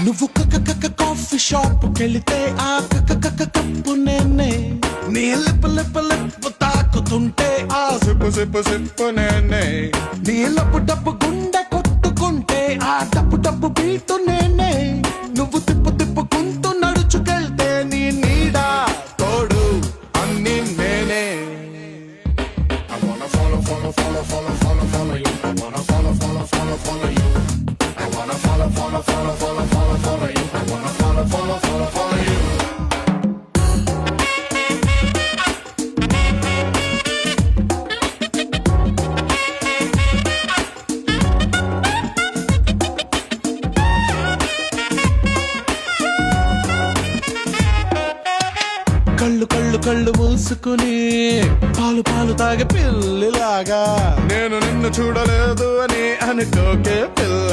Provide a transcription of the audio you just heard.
నువ్వు coffee shop కెళితే ఆ cup నేనే, నీ లిప్పు తాకుతుంటే ఆ సిప్పు నేనే, నీ డబ్బు గుండె కొట్టుకుంటే ఆ డబ్బు బీటు నేనే, నువ్వు తిప్పుకుంటూ నడుచుకెళ్తే నీ నీడా తోడు అన్ని నేనే. I wanna follow you. I wanna follow you. I wanna follow you. I wanna follow you. కళ్ళు మూసుకుని పాలు తాగే పిల్లిలాగా నేను నిన్ను చూడలేదు అని అనుకోకే పిల్ల.